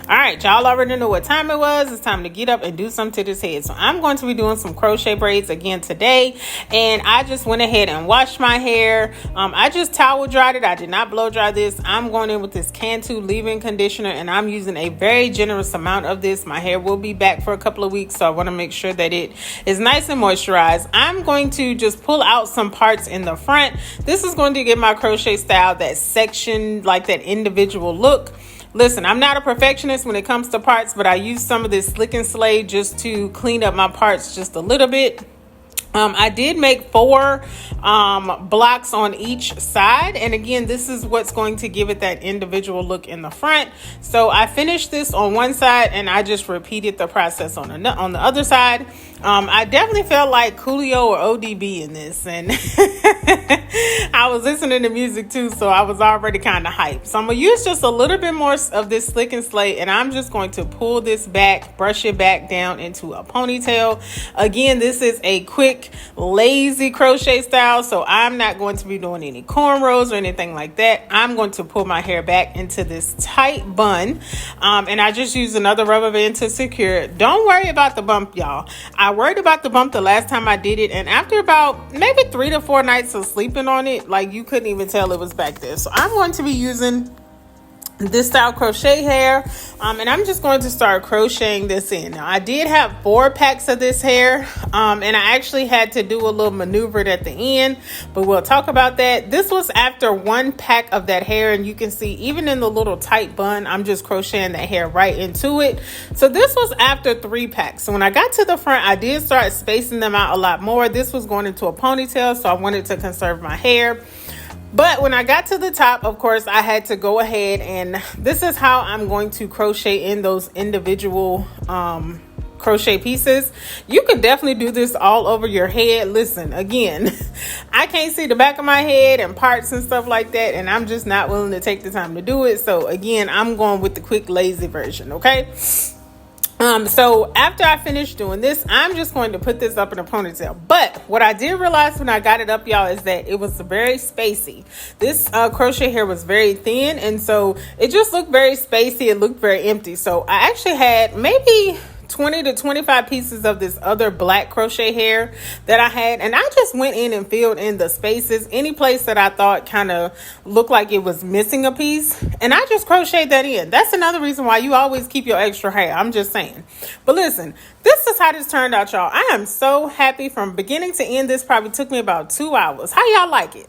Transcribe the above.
All right, y'all already know what time it was. It's time to get up and do something to this head. So I'm going to be doing some crochet braids again today. And I just went ahead and washed my hair. I just towel dried it. I did not blow dry this. I'm going in with this Cantu leave-in conditioner, and I'm using a very generous amount of this. My hair will be back for a couple of weeks, so I want to make sure that it is nice and moisturized. I'm going to just pull out some parts in the front. This is going to give my crochet style that section, like that individual look. Listen, I'm not a perfectionist when it comes to parts, but I use some of this Slick and Slay just to clean up my parts just a little bit. I did make 4 blocks on each side. And again, this is what's going to give it that individual look in the front. So I finished this on one side and I just repeated the process on the other side. I definitely felt like Coolio or ODB in this. And I was listening to music too, so I was already kind of hyped. So I'm going to use just a little bit more of this Slick and Slay, and I'm just going to pull this back, brush it back down into a ponytail. Again, this is a quick, lazy crochet style, so I'm not going to be doing any cornrows or anything like that. I'm going to pull my hair back into this tight bun, and I just use another rubber band to secure it. Don't worry about the bump, y'all. I worried about the bump the last time I did it, and after about maybe 3 to 4 nights of sleeping on it, like, you couldn't even tell it was back there. So I'm going to be using this style crochet hair, and I'm just going to start crocheting this in. Now, I did have 4 packs of this hair, and I actually had to do a little maneuver at the end, but we'll talk about that. This was after 1 pack of that hair, and you can see even in the little tight bun, I'm just crocheting that hair right into it. So this was after 3 packs. So when I got to the front, I did start spacing them out a lot more. This was going into a ponytail, so I wanted to conserve my hair. But when I got to the top, of course, I had to go ahead, and this is how I'm going to crochet in those individual crochet pieces. You could definitely do this all over your head. Listen, again, I can't see the back of my head and parts and stuff like that, and I'm just not willing to take the time to do it. So again, I'm going with the quick, lazy version, okay? So after I finished doing this, I'm just going to put this up in a ponytail. But what I did realize when I got it up, y'all, is that it was very spacey. This crochet hair was very thin, and so it just looked very spacey. It looked very empty. So I actually had maybe 20 to 25 pieces of this other black crochet hair that I had, and I just went in and filled in the spaces, any place that I thought kind of looked like it was missing a piece, and I just crocheted that in. That's another reason why you always keep your extra hair. I'm just saying. But listen, this is how this turned out, y'all. I am so happy from beginning to end. This probably took me about 2 hours. How y'all like it?